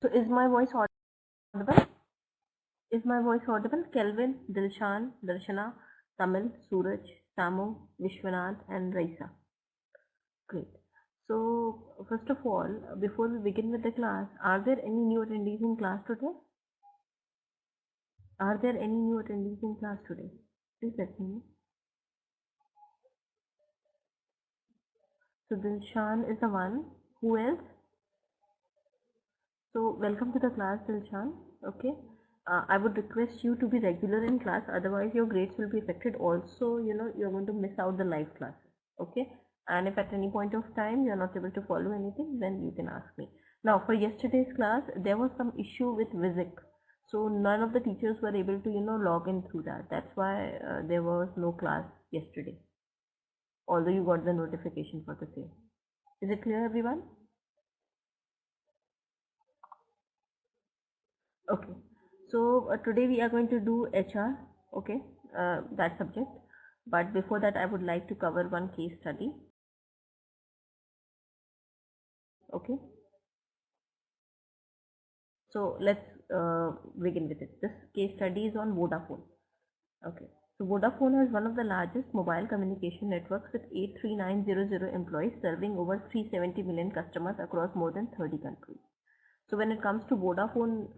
So is my voice audible? Is my voice audible? Kelvin, Dilshan, Darshana, Tamil, Suraj, Samu, Vishwanath, and Raisa. Great. So first of all, before we begin with the class, are there any new attendees in class today? Are there any new attendees in class today? Please let me know. So Dilshan is the one. Who else? So welcome to the class, Dilshan. Okay. I would request you to be regular in class, otherwise your grades will be affected. Also, you're going to miss out the live classes. Okay. And if at any point of time you're not able to follow anything, then you can ask me. Now, for yesterday's class, there was some issue with Visic. So none of the teachers were able to, log in through that. That's why there was no class yesterday. Although you got the notification for the same. Is it clear, everyone? Okay. So today we are going to do HR, okay, that subject. But before that, I would like to cover one case study. Okay. So let's begin with it. This case study is on Vodafone. Okay. So Vodafone has one of the largest mobile communication networks with 83900 employees serving over 370 million customers across more than 30 countries. So when it comes to Vodafone,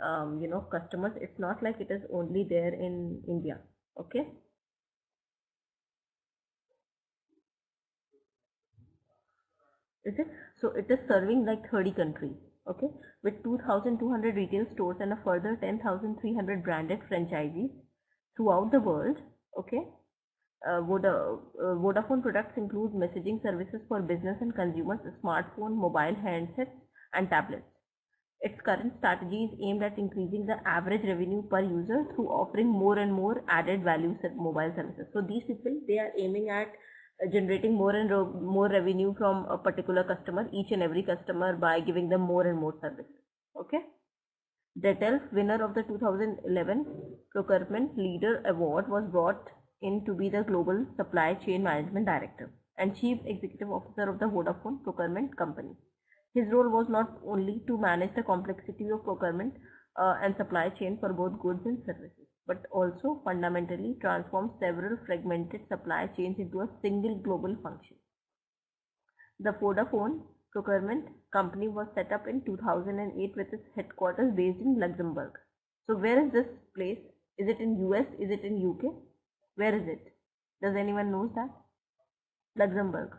customers, it's not like it is only there in India. Okay. Is it? So it is serving like 30 countries. Okay. With 2,200 retail stores and a further 10,300 branded franchisees throughout the world. Okay. Vodafone products include messaging services for business and consumers, smartphone, mobile handsets, and tablets. Its current strategy is aimed at increasing the average revenue per user through offering more and more added value mobile services. So these people, they are aiming at generating more and more revenue from a particular customer, each and every customer, by giving them more and more services. Okay. Detelf, winner of the 2011 Procurement Leader Award, was brought in to be the Global Supply Chain Management Director and Chief Executive Officer of the Vodafone Procurement Company. His role was not only to manage the complexity of procurement and supply chain for both goods and services, but also fundamentally transform several fragmented supply chains into a single global function. The Vodafone Procurement Company was set up in 2008 with its headquarters based in Luxembourg. So where is this place? Is it in US? Is it in UK? Where is it? Does anyone knows that? Luxembourg.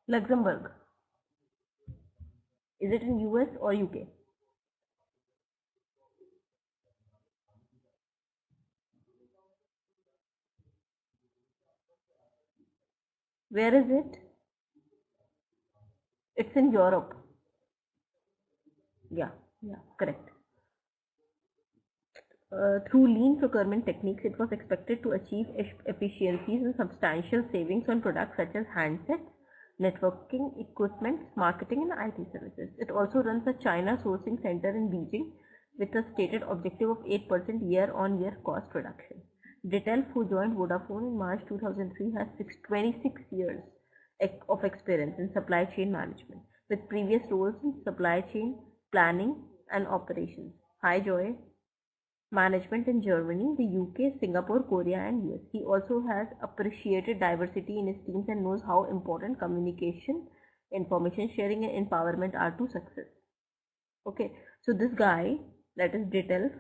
Luxembourg. Is it in US or UK? Where is it? It's in Europe. Yeah, correct. Through lean procurement techniques, it was expected to achieve efficiencies and substantial savings on products such as handsets, networking equipment, marketing, and IT services. It also runs a China sourcing center in Beijing with a stated objective of 8% year-on-year cost reduction. Detelf, who joined Vodafone in March 2003, has 26 years of experience in supply chain management, with previous roles in supply chain planning and operations. Hi Joy. Management in Germany, the UK, Singapore, Korea, and US. He also has appreciated diversity in his teams and knows how important communication, information sharing, and empowerment are to success. Okay, so this guy, that is Detelf,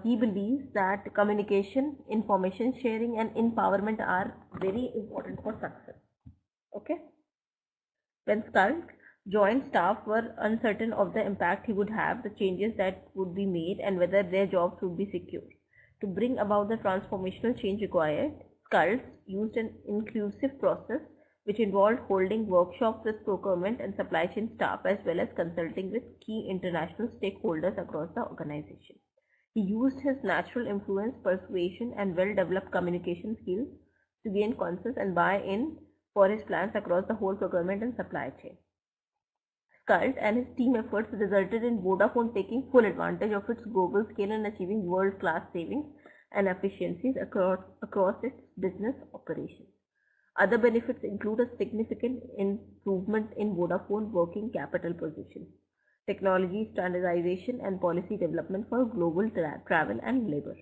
he believes that communication, information sharing, and empowerment are very important for success. Okay. When Skulk joined, staff were uncertain of the impact he would have, the changes that would be made, and whether their jobs would be secure. To bring about the transformational change required, Skulk used an inclusive process which involved holding workshops with procurement and supply chain staff, as well as consulting with key international stakeholders across the organization. He used his natural influence, persuasion, and well-developed communication skills to gain consensus and buy-in for his plans across the whole procurement and supply chain. Skult and his team efforts resulted in Vodafone taking full advantage of its global scale and achieving world-class savings and efficiencies across its business operations. Other benefits include a significant improvement in Vodafone working capital position. technology standardization, and policy development for global travel and labor.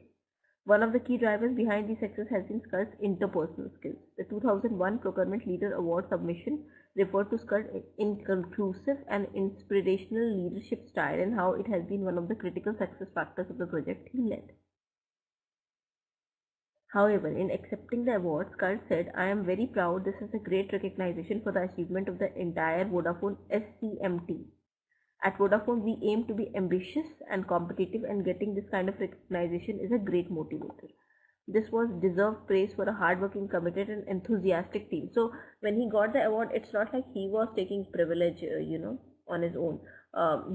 One of the key drivers behind this success has been Scott's interpersonal skills. The 2001 Procurement Leader Award submission referred to Scott's inclusive and inspirational leadership style and how it has been one of the critical success factors of the project he led. However, in accepting the award, Scott said, "I am very proud. This is a great recognition for the achievement of the entire Vodafone SCMT. At Vodafone, we aim to be ambitious and competitive, and getting this kind of recognition is a great motivator." This was deserved praise for a hardworking, committed, and enthusiastic team. So when he got the award, it's not like he was taking privilege, on his own.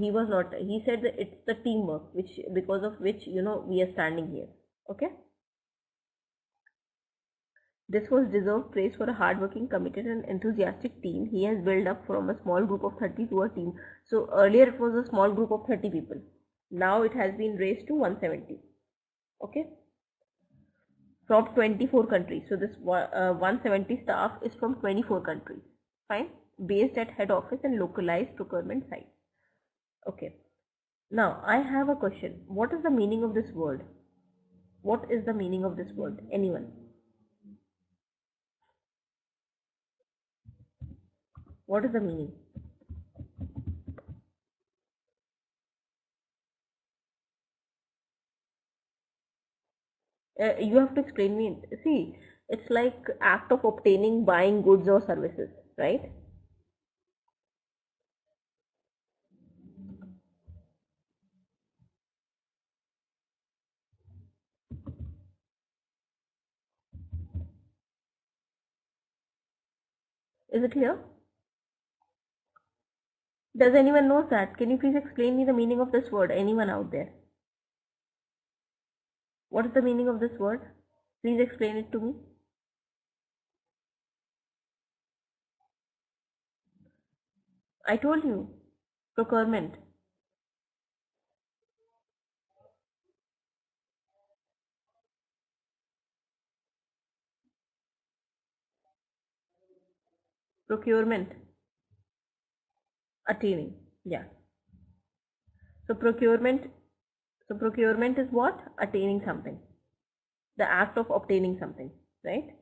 He was not. He said that it's the teamwork, which because of which we are standing here. Okay. This was deserved praise for a hardworking, committed, and enthusiastic team he has built up from a small group of 30 to a team. So earlier it was a small group of 30 people. Now it has been raised to 170. Okay. From 24 countries. So this 170 staff is from 24 countries. Fine. Based at head office and localized procurement sites. Okay. Now I have a question. What is the meaning of this word? What is the meaning of this word? Anyone? What is the meaning? You have to explain me. See, it's like act of obtaining, buying goods or services, right? Is it clear? Does anyone know that? Can you please explain me the meaning of this word? Anyone out there? What is the meaning of this word? Please explain it to me. I told you. Procurement. Procurement. Attaining. Yeah. So procurement is what? Attaining something. The act of obtaining something, right?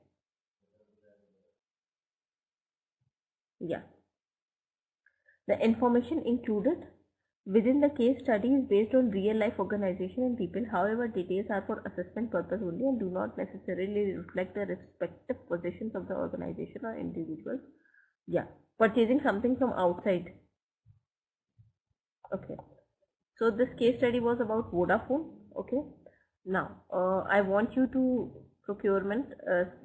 Yeah. The information included within the case study is based on real life organization and people. However, details are for assessment purpose only and do not necessarily reflect the respective positions of the organization or individuals. Yeah. Purchasing something from outside. Okay. So this case study was about Vodafone. Okay. Now, I want you to procurement.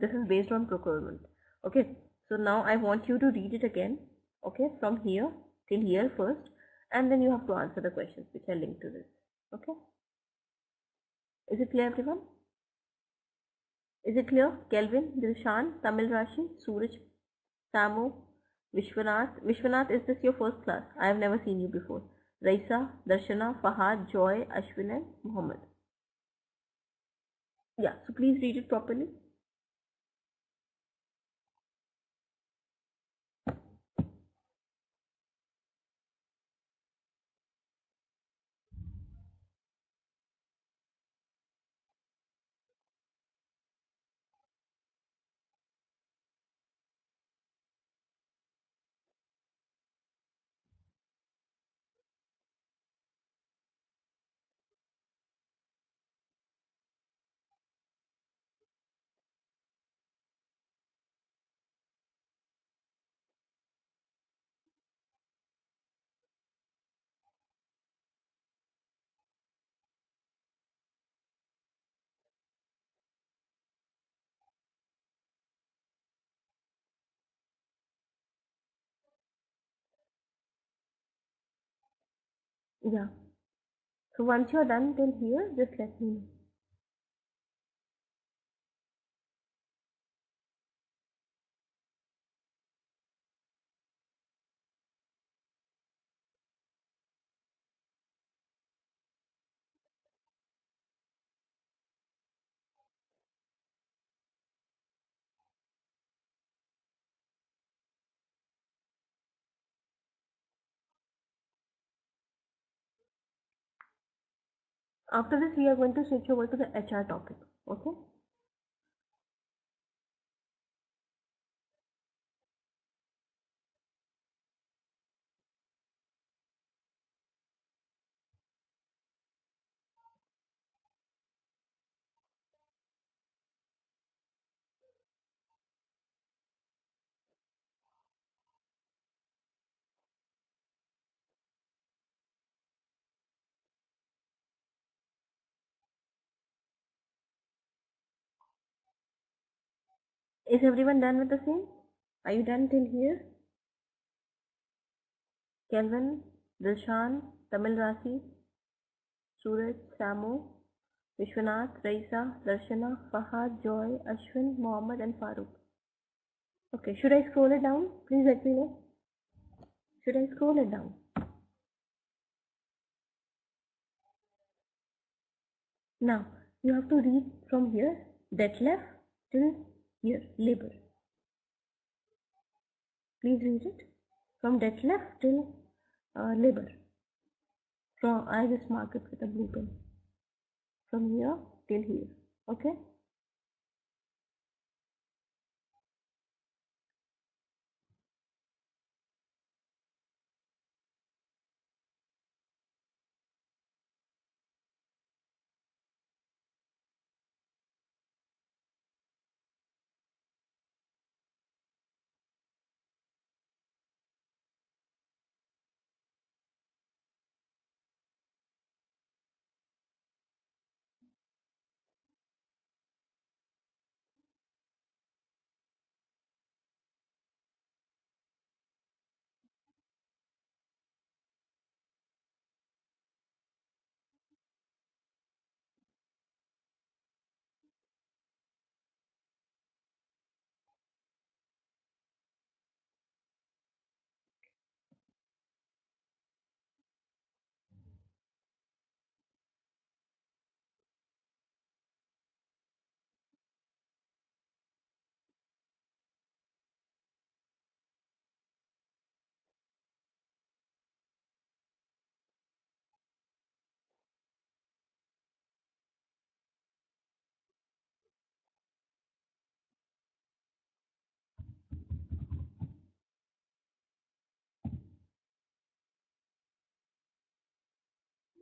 This is based on procurement. Okay. So now I want you to read it again. Okay. From here till here first, and then you have to answer the questions which are linked to this. Okay. Is it clear, everyone? Is it clear? Kelvin, Dilshan, Tamil Rashi, Suraj, Samo, Vishwanath. Vishwanath, is this your first class? I have never seen you before. Raisa, Darshana, Fahad, Joy, Ashwin, and Muhammad. Yeah, so please read it properly. Yeah. So once you're done till here, just let me know. After this, we are going to switch over to the HR topic. Okay. Is everyone done with the same? Are you done till here? Kelvin, Dilshan, Tamil Rasi, Suraj, Samu, Vishwanath, Raisa, Darshana, Fahad, Joy, Ashwin, Mohammed and Farooq. Okay, should I scroll it down? Please let me know. Should I scroll it down? Now, you have to read from here, Detlef till here, labor. Please read it. From Detlef till labor. From, I just mark it with a blue pen. From here till here. Okay?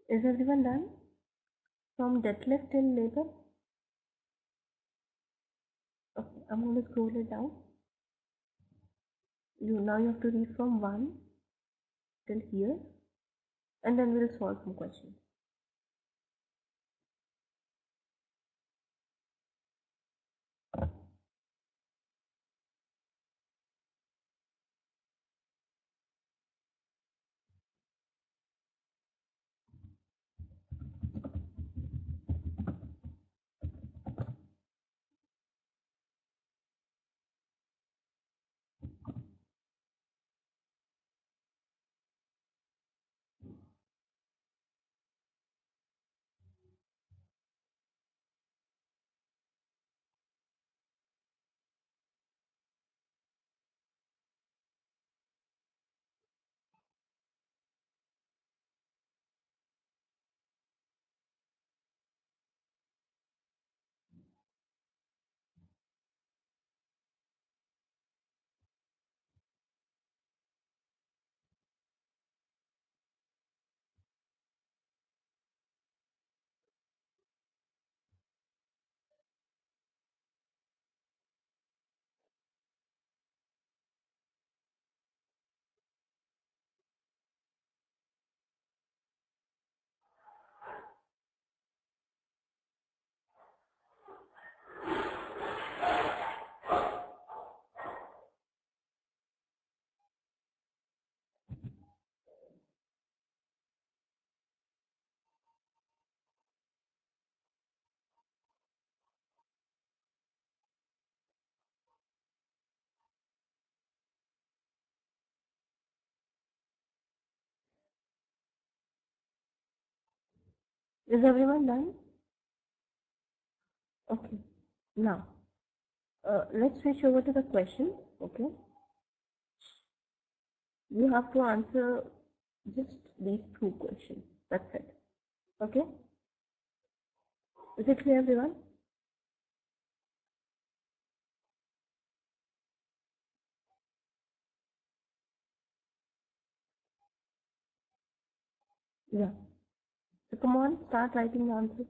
Is everyone done? From Detlef till labor? Okay, I'm going to scroll it down. Now you have to read from 1 till here and then we'll solve some questions. Is everyone done? Okay. Now, let's switch over to the questions. Okay. You have to answer just these two questions. That's it. Okay. Is it clear, everyone? Yeah. So come on, start writing the answers.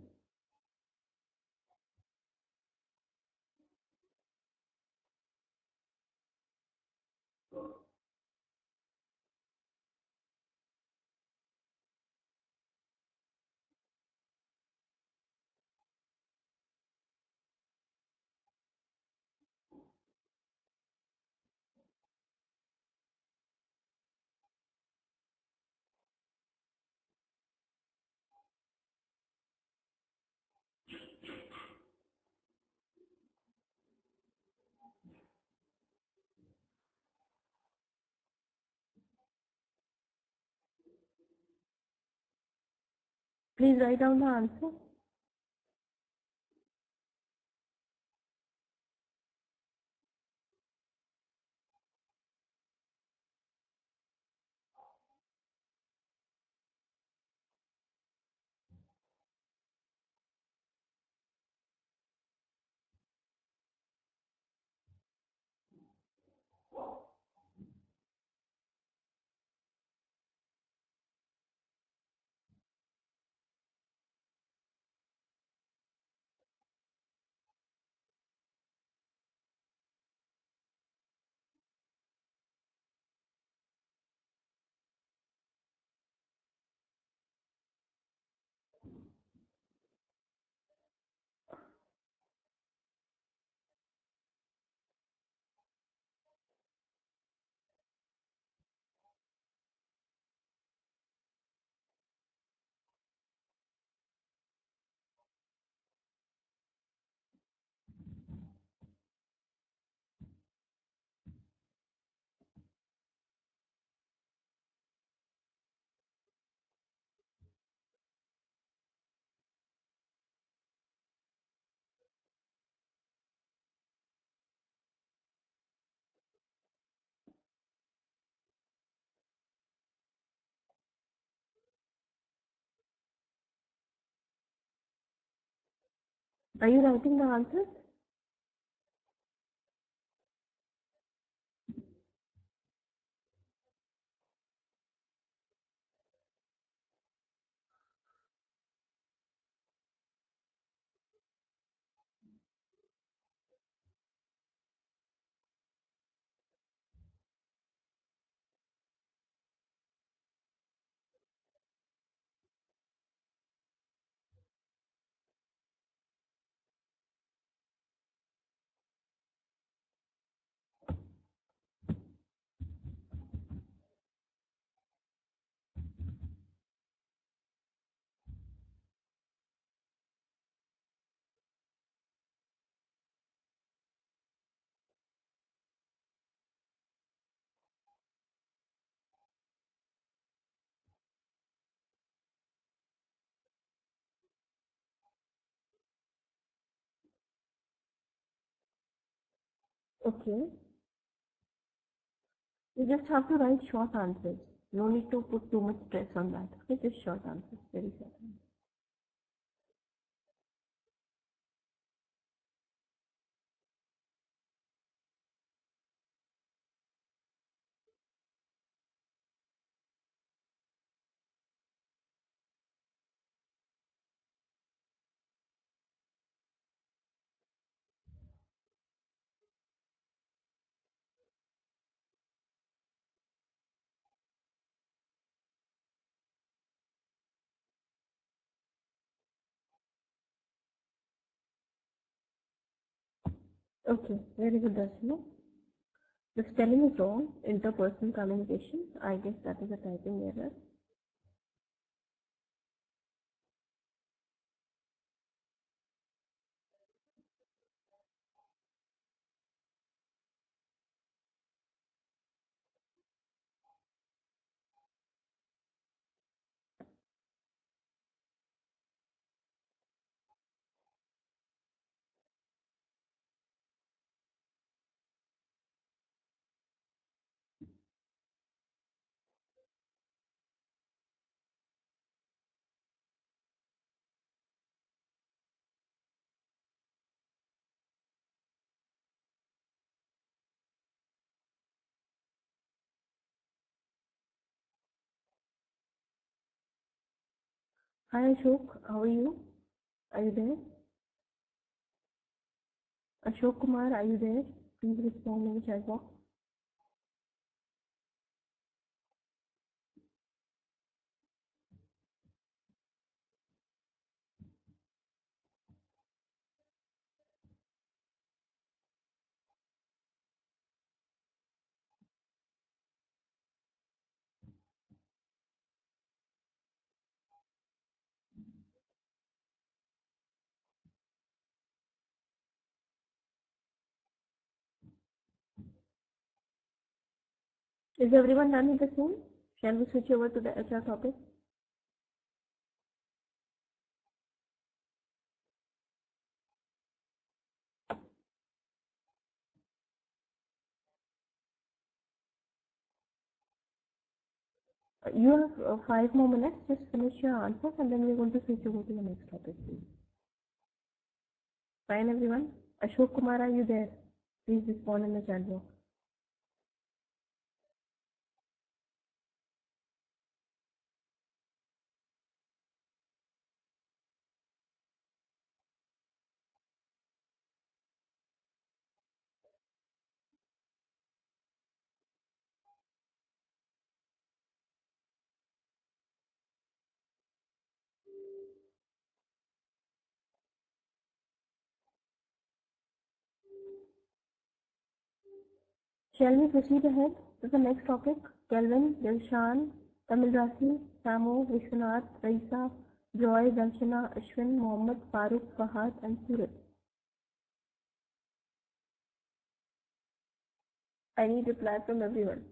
Please write down the answer. Are you writing the answers? Okay. You just have to write short answers. No need to put too much stress on that. Okay, just short answers, very short answers. Okay, very good, Darshana. The spelling is wrong. Interpersonal communication. I guess that is a typing error. Hi Ashok, how are you? Are you there? Ashok Kumar, are you there? Please respond in the chat box. Is everyone done with the same? Shall we switch over to the HR topic? You have 5 more minutes. Just finish your answers and then we're going to switch over to the next topic, please. Fine, everyone. Ashok Kumar, are you there? Please respond in the chat box. Shall we proceed ahead to the next topic? Kelvin, Dilshan, Tamil Rasi, Samu, Vishwanath, Raisa, Joy, Darshana, Ashwin, Mohammed, Farooq, Fahad, and Surat. I need reply from everyone.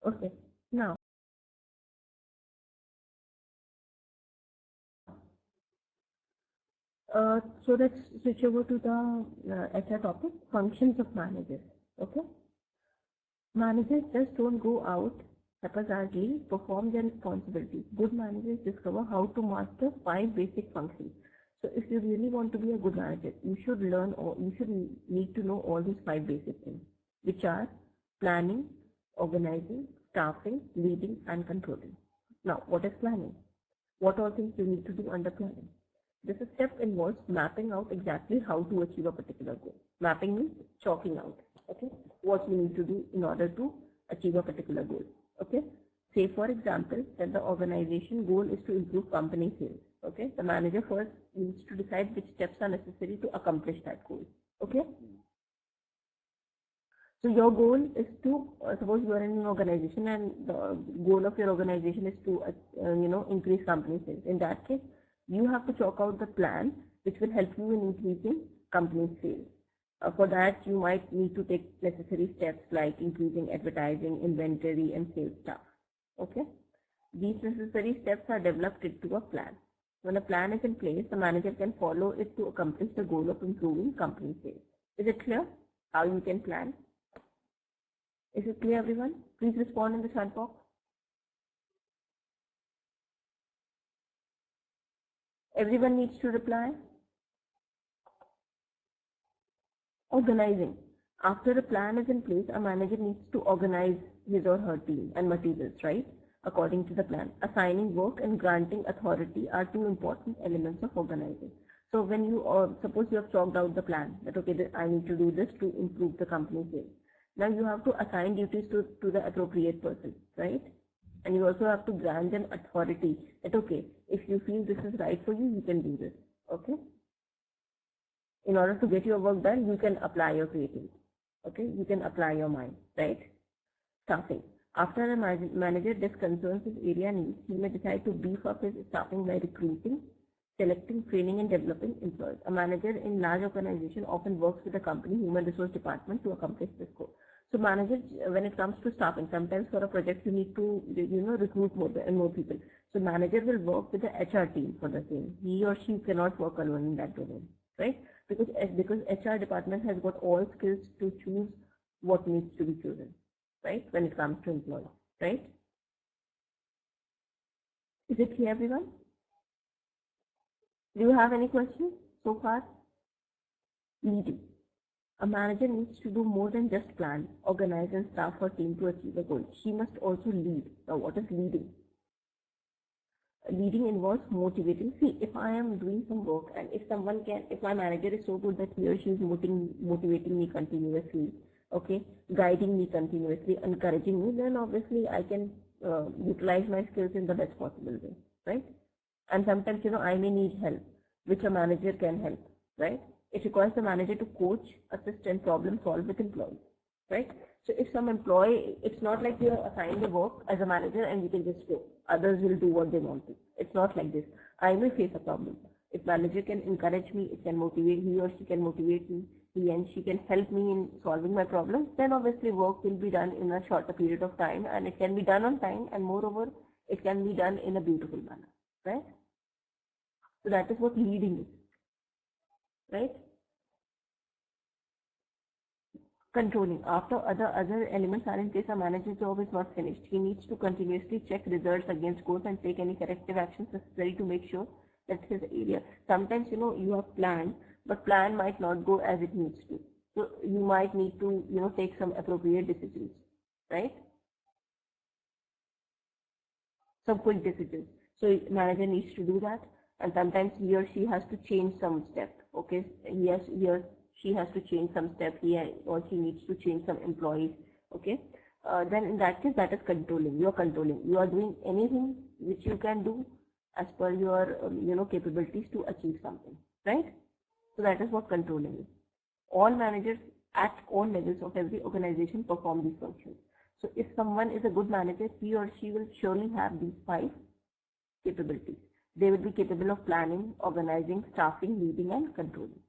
Okay, now, so let's switch over to the HR topic, functions of managers. Okay, managers just don't go out haphazardly, perform their responsibilities. Good managers discover how to master 5 basic functions. So if you really want to be a good manager, you should learn or you should need to know all these 5 basic things, which are planning, organizing, staffing, leading, and controlling. Now, what is planning? What all things you need to do under planning? This step involves mapping out exactly how to achieve a particular goal. Mapping means chalking out, okay, what you need to do in order to achieve a particular goal. Okay, say for example that the organization goal is to improve company sales. Okay, the manager first needs to decide which steps are necessary to accomplish that goal. Okay, so your goal is to suppose you are in an organization and the goal of your organization is to increase company sales. In that case, you have to chalk out the plan which will help you in increasing company sales. For that, you might need to take necessary steps like increasing advertising, inventory, and sales staff. Okay, these necessary steps are developed into a plan. When a plan is in place, the manager can follow it to accomplish the goal of improving company sales. Is it clear how you can plan? Is it clear, everyone? Please respond in the chat box. Everyone needs to reply. Organizing. After a plan is in place, a manager needs to organize his or her team and materials, right? According to the plan. Assigning work and granting authority are 2 important elements of organizing. So when you, suppose you have chalked out the plan that, okay, I need to do this to improve the company sales. Now you have to assign duties to the appropriate person, right? And you also have to grant them authority that, okay, if you feel this is right for you, you can do this, okay? In order to get your work done, you can apply your creativity, okay? You can apply your mind, right? Staffing. After a manager disconcerns his area needs, he may decide to beef up his staffing by recruiting, selecting, training, and developing employees. A manager in large organization often works with the company human resource department to accomplish this goal. So managers, when it comes to staffing, sometimes for a project you need to, recruit more and more people. So manager will work with the HR team for the same. He or she cannot work alone in that domain, right? because HR department has got all skills to choose what needs to be chosen, right? When it comes to employees, right? Is it clear, everyone? Do you have any questions so far? Leading. A manager needs to do more than just plan, organize, and staff her team to achieve a goal. She must also lead. Now, what is leading? Leading involves motivating. See, if I am doing some work and if my manager is so good that he or she is motivating me continuously, okay, guiding me continuously, encouraging me, then obviously I can utilize my skills in the best possible way, right? And sometimes, I may need help, which a manager can help, right? It requires the manager to coach, assist, and problem solve with employees, right? So if some employee, it's not like you are assigned the work as a manager and you can just go. Others will do what they want to. It's not like this. I may face a problem. If manager can encourage me, it can motivate, he or she can motivate me, he and she can help me in solving my problems, then obviously work will be done in a shorter period of time, and it can be done on time, and moreover, it can be done in a beautiful manner, right? So that is what leading is, right? Controlling. After other elements are in place, a manager's job is not finished. He needs to continuously check results against goals and take any corrective actions necessary to make sure that his area. Sometimes, you have planned, but plan might not go as it needs to. So you might need to, take some appropriate decisions, right? Some quick decisions. So manager needs to do that, and sometimes he or she has to change some step. Okay, she has to change some step, he or she needs to change some employees, okay? Then in that case, that is controlling. You are controlling. You are doing anything which you can do as per your, capabilities to achieve something, right? So that is what controlling is. All managers at all levels of every organization perform these functions. So if someone is a good manager, he or she will surely have these 5 capabilities. They will be capable of planning, organizing, staffing, leading, and controlling.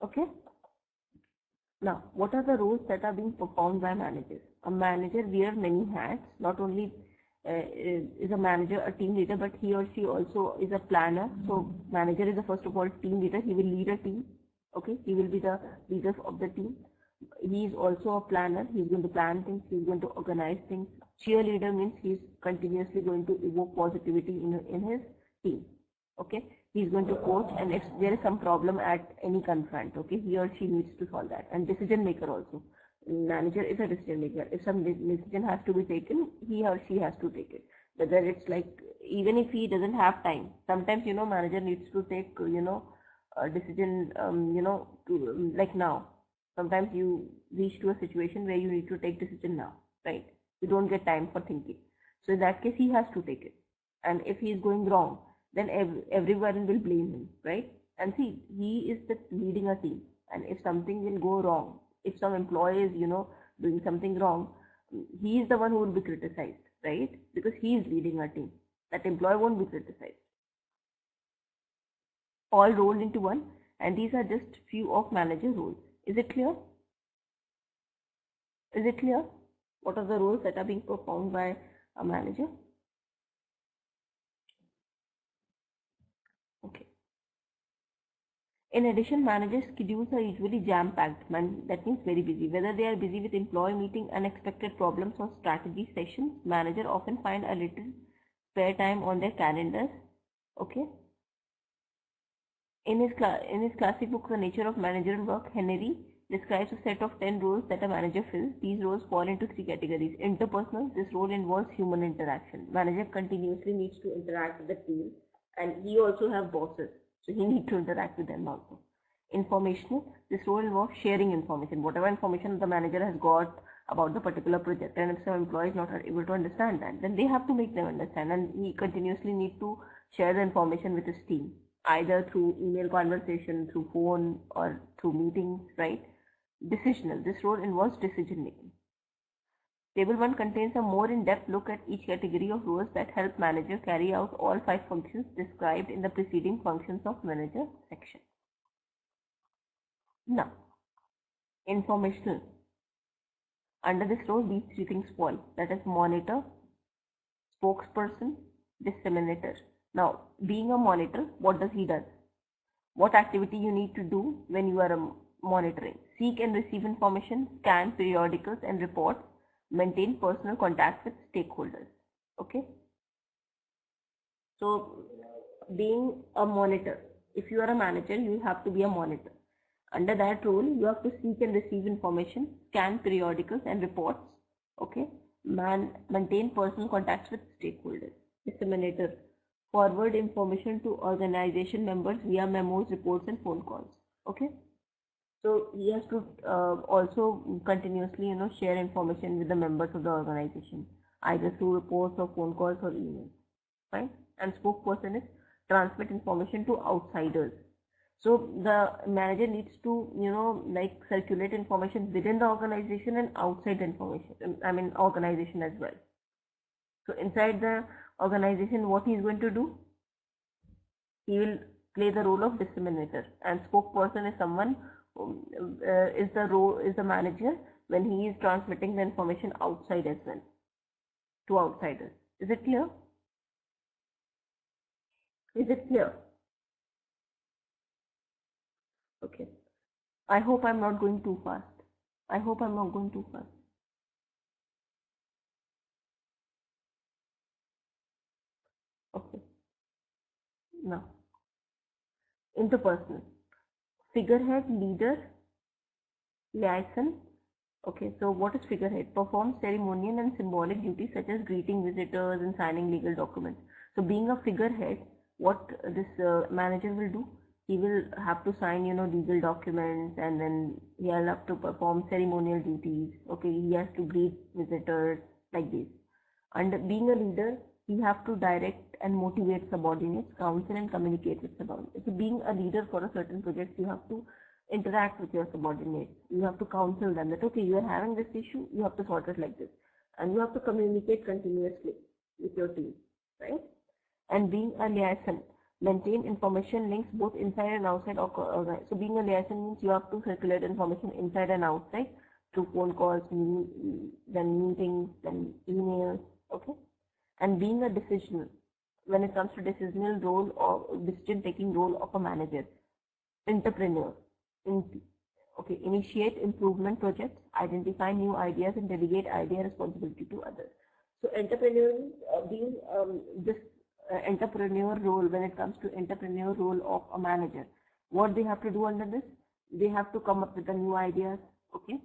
Okay. Now, what are the roles that are being performed by managers? A manager wears many hats. Not only is a manager a team leader, but he or she also is a planner. So, manager is the first of all team leader. He will lead a team. Okay, he will be the leader of the team. He is also a planner. He is going to plan things. He is going to organize things. Cheerleader means he is continuously going to evoke positivity in his team. Okay, he is going to coach, and if there is some problem at any confront, okay, he or she needs to solve that. And decision maker also. Manager is a decision maker. If some decision has to be taken, he or she has to take it. Whether it's like, even if he doesn't have time, sometimes, manager needs to take, a decision, to, like now. Sometimes you reach to a situation where you need to take decision now, right? You don't get time for thinking. So in that case, he has to take it. And if he is going wrong, then everyone will blame him, right? And see, he is leading a team, and if something will go wrong, if some employee is, doing something wrong, he is the one who will be criticized, right? Because he is leading a team. That employee won't be criticized. All rolled into one, and these are just few of manager roles. Is it clear? Is it clear? What are the roles that are being performed by a manager? Okay. In addition, managers' schedules are usually jam-packed. That means very busy. Whether they are busy with employee meeting, unexpected problems, or strategy sessions, managers often find a little spare time on their calendars. Okay. In his classic book, The Nature of Managerial Work, Henry describes a set of 10 roles that a manager fills. These roles fall into 3 categories. Interpersonal, this role involves human interaction. Manager continuously needs to interact with the team, and he also have bosses, so he needs to interact with them also. Informational, this role involves sharing information. Whatever information the manager has got about the particular project, and if some employee is not able to understand that, then they have to make them understand, and he continuously need to share the information with his team, either through email conversation, through phone, or through meetings, right? Decisional, this role involves decision making. Table 1 contains a more in-depth look at each category of roles that help manager carry out all 5 functions described in the preceding functions of manager section. Now, informational. Under this role, these 3 things fall, that is monitor, spokesperson, disseminator. Now, being a monitor, what does he do? What activity you need to do when you are monitoring? Seek and receive information, scan periodicals and reports, maintain personal contact with stakeholders. Okay. So, being a monitor, if you are a manager, you have to be a monitor. Under that role, you have to seek and receive information, scan periodicals and reports. Okay. Maintain personal contacts with stakeholders. Disseminator, forward information to organization members via memos, reports and phone calls. Okay. So he has to also continuously, share information with the members of the organization, either through reports or phone calls or emails. Right? And spokesperson is transmit information to outsiders. So the manager needs to, circulate information within the organization and outside organization as well. So inside the organization, what he is going to do? He will play the role of disseminator, and spokesperson is someone who is the manager when he is transmitting the information outside as well to outsiders. Is it clear? Is it clear? Okay. I hope I'm not going too fast. Okay. Now, interpersonal. Figurehead, leader, liaison. Okay, so what is figurehead? Performs ceremonial and symbolic duties such as greeting visitors and signing legal documents. So being a figurehead, what this manager will do? He will have to sign, legal documents, and then he'll have to perform ceremonial duties. Okay, he has to greet visitors like this. And being a leader, he have to direct and motivate subordinates, counsel and communicate with subordinates. So being a leader for a certain project, you have to interact with your subordinates. You have to counsel them that, okay, you are having this issue, you have to sort it like this. And you have to communicate continuously with your team, right? And being a liaison, maintain information links both inside and outside. So being a liaison means you have to circulate information inside and outside through phone calls, then meetings, then emails, okay? And being a decisioner, when it comes to decisional role or decision-taking role of a manager, entrepreneur, okay, initiate improvement projects, identify new ideas and delegate idea responsibility to others. So entrepreneur, being this entrepreneur role, when it comes to entrepreneur role of a manager, what they have to do under this? They have to come up with the new ideas, okay?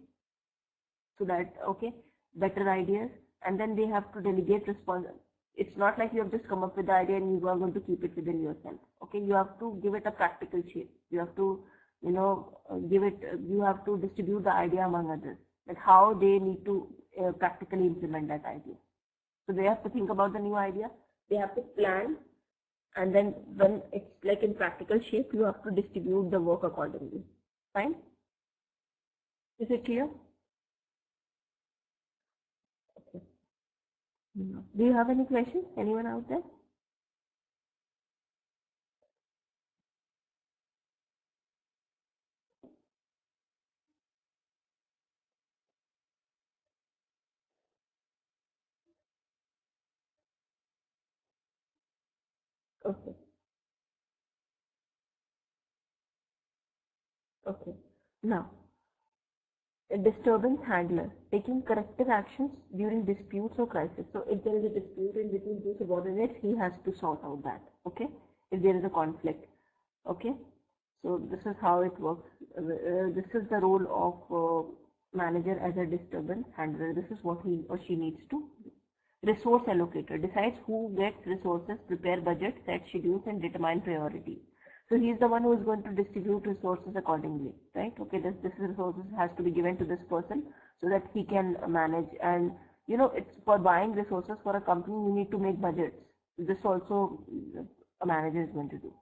So that, okay, better ideas, and then they have to delegate responsibility. It's not like you have just come up with the idea and you are going to keep it within yourself. Okay, you have to give it a practical shape. You have to, you have to distribute the idea among others, like how they need to practically implement that idea. So they have to think about the new idea. They have to plan, and then when it's like in practical shape, you have to distribute the work accordingly. Fine? Is it clear? Do you have any questions? Anyone out there? Okay. Okay. Now, a disturbance handler, taking corrective actions during disputes or crisis. So if there is a dispute in between two subordinates, he has to sort out that, okay? If there is a conflict, okay? So this is how it works. This is the role of manager as a disturbance handler. This is what he or she needs to do. Resource allocator, decides who gets resources, prepare budget, set schedules and determine priorities. So he is the one who is going to distribute resources accordingly, right? Okay, this resources has to be given to this person so that he can manage. And it's for buying resources for a company, you need to make budgets. This also a manager is going to do.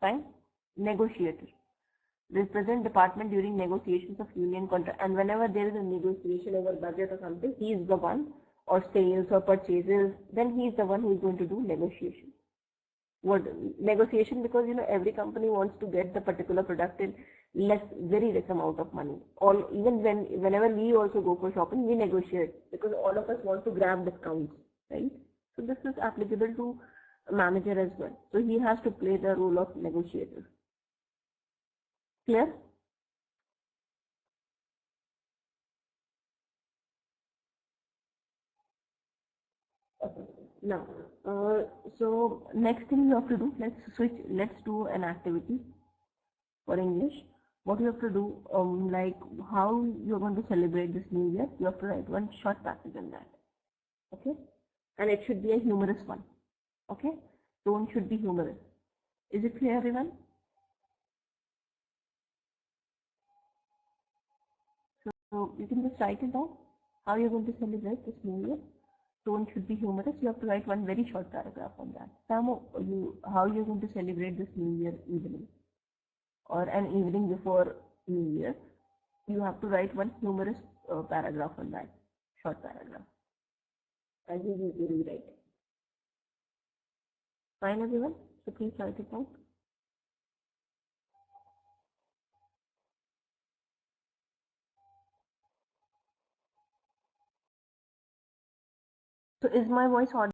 Fine. Negotiator, represent department during negotiations of union contract, and whenever there is a negotiation over budget or something, he is the one, or sales or purchases, then he is the one who is going to do negotiation. What negotiation? Because every company wants to get the particular product in very less amount of money. Even whenever we also go for shopping, we negotiate because all of us want to grab discounts, right? So this is applicable to manager as well. So he has to play the role of negotiator. Clear? Okay. Now, so next thing you have to do, let's do an activity for English. What you have to do, like how you're going to celebrate this new year, you have to write one short passage on that. Okay? And it should be a humorous one. Okay? Tone should be humorous. Is it clear, everyone? So you can just write it down. How you're going to celebrate this new year. Tone should be humorous. You have to write one very short paragraph on that. How you're going to celebrate this new year evening or an evening before New Year. You have to write one humorous paragraph on that. Short paragraph. As you usually write. Fine, everyone? So please write it down. So is my voice audible?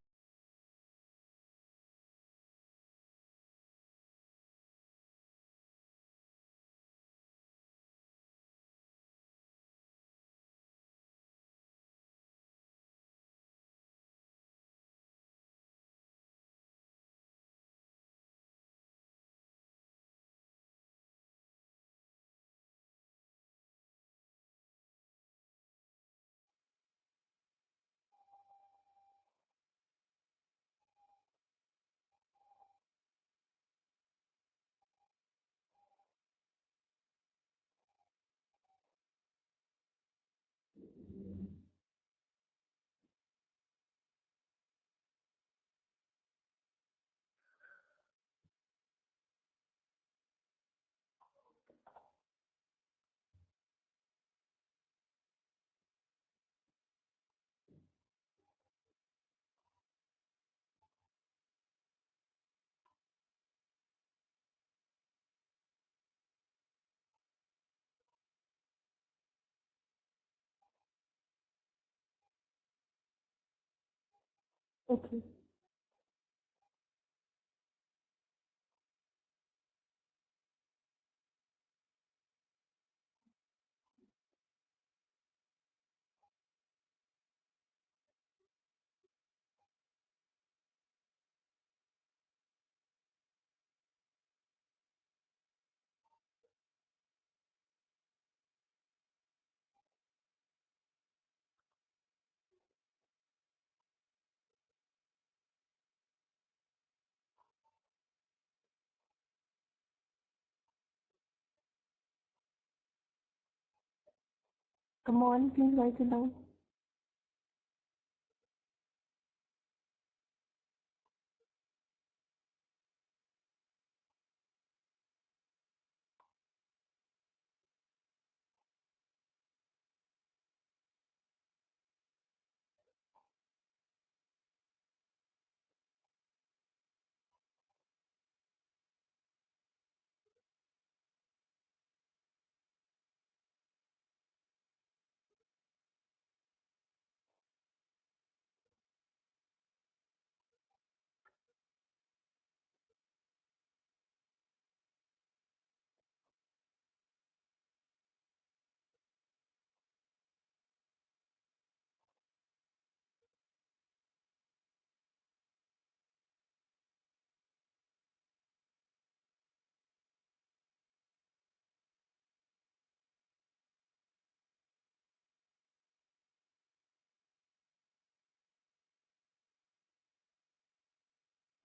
Okay. Come on, please write it down.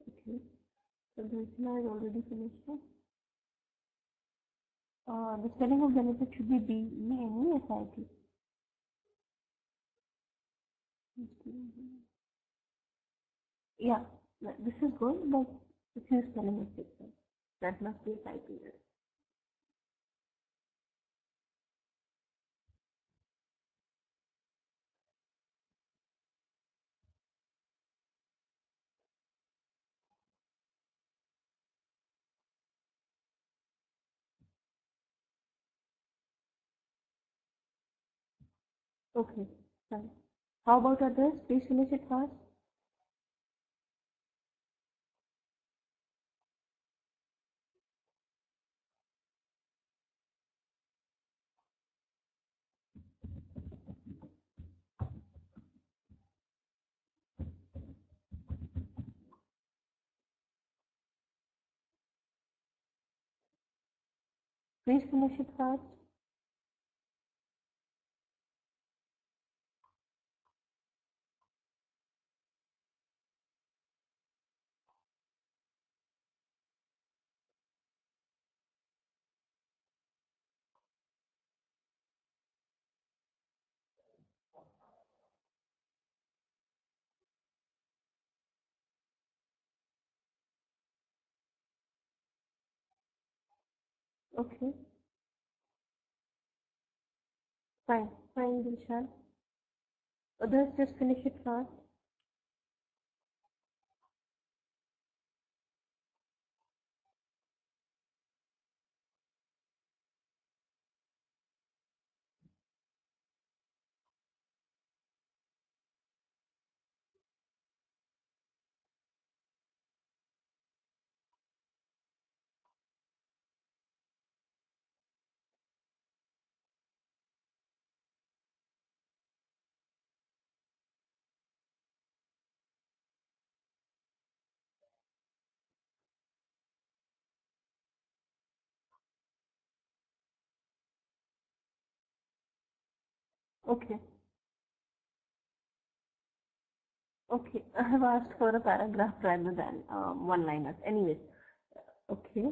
Okay. So this now is already finished. The spelling of benefit should be BENEFIT. Yeah, this is good, but this is spelling mistake. That must be a typo error. Okay, fine. How about others? Please finish it fast. Please finish it fast. Okay. Fine. Fine, Dilshan. Others, just finish it fast. Okay. Okay. I have asked for a paragraph rather than one-liners. Anyways. Okay.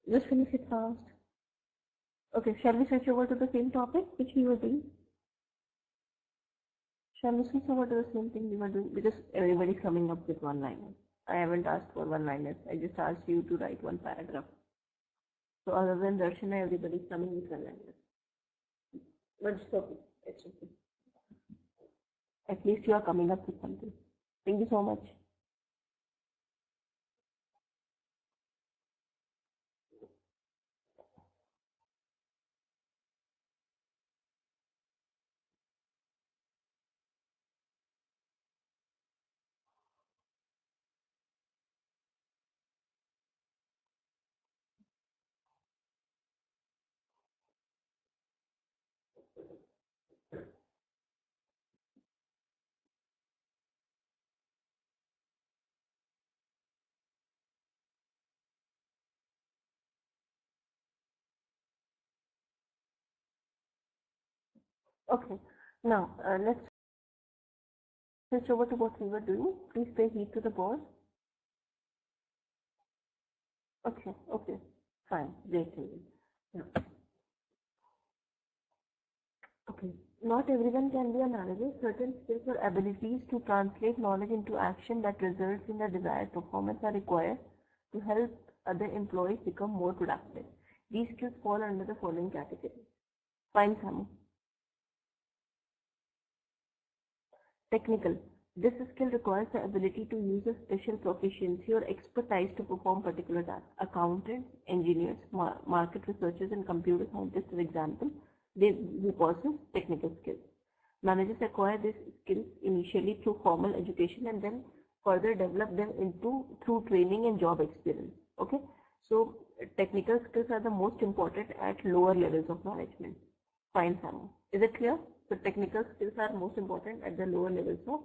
Just finish it fast. Okay. Shall we switch over to the same topic which we were doing? Shall we switch over to the same thing we were doing? Because everybody's coming up with one-liners. I haven't asked for one-liners. I just asked you to write one paragraph. So other than Darshana, everybody's coming with one-liners. But it's okay. It's okay. At least you are coming up with something. Thank you so much. Okay. Now, let's switch over to what we were doing. Please pay heed to the board. Okay. Okay. Fine. Great. Yeah. Okay. Not everyone can be a manager. Certain skills or abilities to translate knowledge into action that results in the desired performance are required to help other employees become more productive. These skills fall under the following categories. Fine, Samu. Technical. This skill requires the ability to use a special proficiency or expertise to perform particular tasks. Accountants, engineers, market researchers, and computer scientists, for example, they possess technical skills. Managers acquire these skills initially through formal education and then further develop them through training and job experience. Okay, so technical skills are the most important at lower levels of management. Fine, Samu. Is it clear? So technical skills are most important at the lower levels of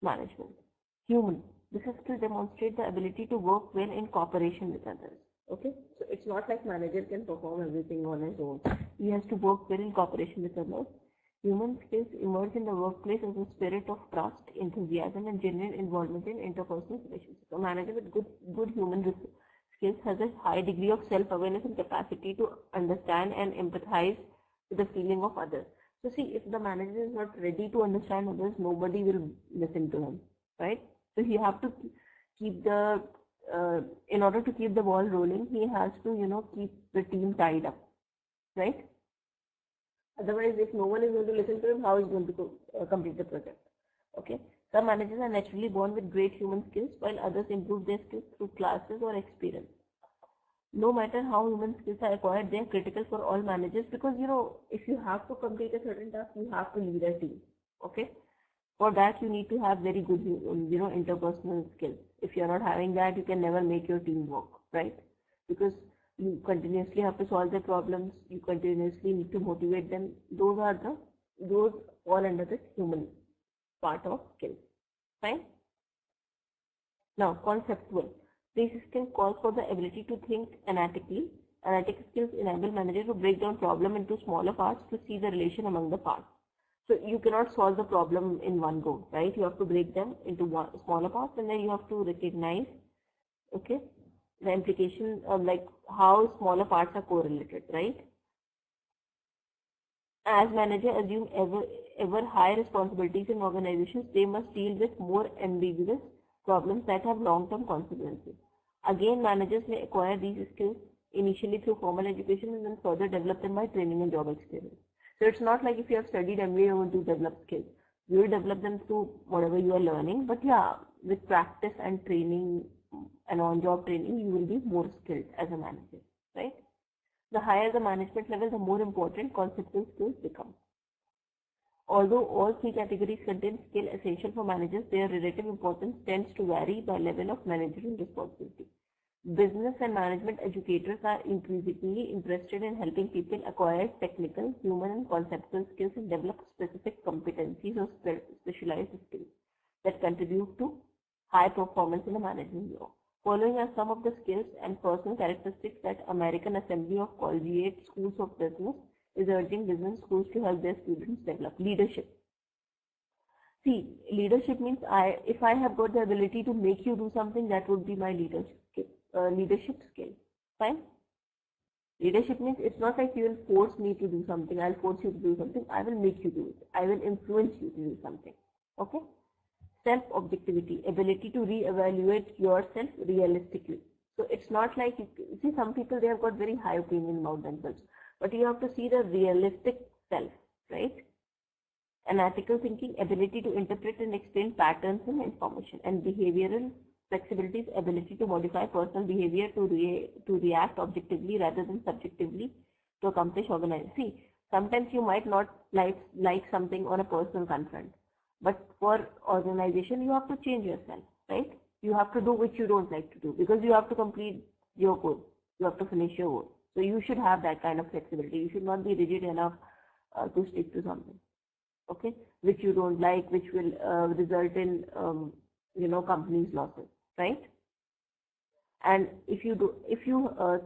management. Human. This skill demonstrates the ability to work well in cooperation with others. Okay, so it's not like manager can perform everything on his own. He has to work well in cooperation with others. Human skills emerge in the workplace as a spirit of trust, enthusiasm, and genuine involvement in interpersonal relationships. A manager with good human skills has a high degree of self-awareness and capacity to understand and empathize with the feeling of others. So see, if the manager is not ready to understand others, nobody will listen to him, right? So he have to keep the in order to keep the ball rolling, he has to keep the team tied up, right? Otherwise, if no one is going to listen to him, how is he going to complete the project? Okay. Some managers are naturally born with great human skills, while others improve their skills through classes or experience. No matter how human skills are acquired, they are critical for all managers because if you have to complete a certain task, you have to lead a team. Okay. For that, you need to have very good, interpersonal skills. If you're not having that, you can never make your team work, right? Because you continuously have to solve their problems. You continuously need to motivate them. Those fall under the human part of skills. Fine. Now, conceptual. This system calls for the ability to think analytically. Analytic skills enable managers to break down problem into smaller parts to see the relation among the parts. So you cannot solve the problem in one go, right? You have to break them into smaller parts, and then you have to recognize, okay, the implication of like how smaller parts are correlated, right? As manager assume ever higher responsibilities in organizations, they must deal with more ambiguous problems that have long-term consequences. Again, managers may acquire these skills initially through formal education and then further develop them by training and job experience. So it's not like if you have studied MBA, you want to develop skills. You will develop them through whatever you are learning, but yeah, with practice and training and on-job training, you will be more skilled as a manager, right? The higher the management level, the more important conceptual skills become. Although all three categories contain skill essential for managers, their relative importance tends to vary by level of managerial responsibility. Business and management educators are increasingly interested in helping people acquire technical, human, and conceptual skills and develop specific competencies or specialized skills that contribute to high performance in a management role. Following are some of the skills and personal characteristics that American Assembly of Collegiate Schools of Business is urging business schools to help their students develop. Leadership. See, leadership means if I have got the ability to make you do something, that would be my leadership skill. Fine. Leadership means it's not like you will force me to do something. I'll force you to do something. I will make you do it. I will influence you to do something. Okay. Self-objectivity, ability to re-evaluate yourself realistically. So it's not like, you see, some people, they have got very high opinion about themselves, but you have to see the realistic self, right? Analytical thinking, ability to interpret and explain patterns in information, and behavioral flexibility is ability to modify personal behavior to react objectively rather than subjectively to accomplish organization. See, sometimes you might not like something on a personal confront, but for organization, you have to change yourself, right? You have to do what you don't like to do because you have to complete your goal. You have to finish your goal. So you should have that kind of flexibility. You should not be rigid enough to stick to something, okay, which you don't like, which will result in, company's losses, right? And if you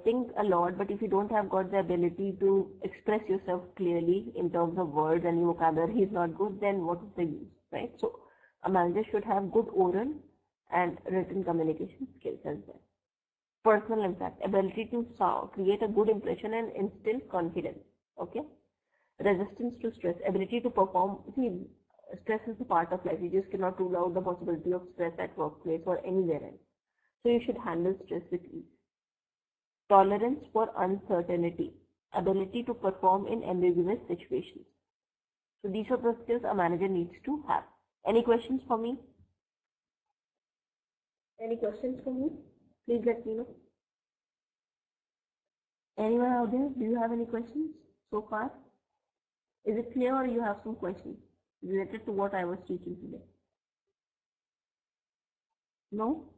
think a lot, but if you don't have got the ability to express yourself clearly in terms of words and your vocabulary is not good, then what is the use, right? So a manager should have good oral and written communication skills as well. Personal impact, ability to create a good impression and instill confidence, okay? Resistance to stress, ability to perform. See, stress is a part of life. You just cannot rule out the possibility of stress at workplace or anywhere else. So you should handle stress with ease. Tolerance for uncertainty, ability to perform in ambiguous situations. So these are the skills a manager needs to have. Any questions for me? Any questions for me? Please let me know. Anyone out there? Do you have any questions so far? Is it clear or you have some questions related to what I was teaching today? No?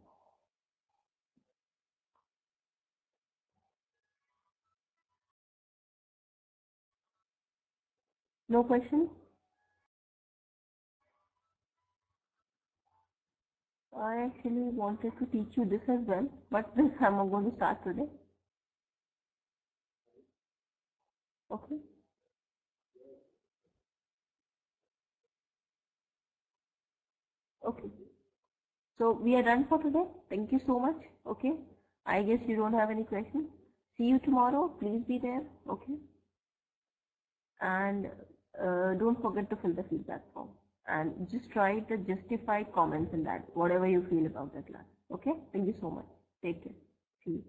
No questions? I actually wanted to teach you this as well, but this I'm going to start today. Okay. Okay. So we are done for today. Thank you so much. Okay. I guess you don't have any questions. See you tomorrow. Please be there. Okay. And don't forget to fill the feedback form. And just try to justify comments in that, whatever you feel about the class. Okay. Thank you so much. Take care. See you.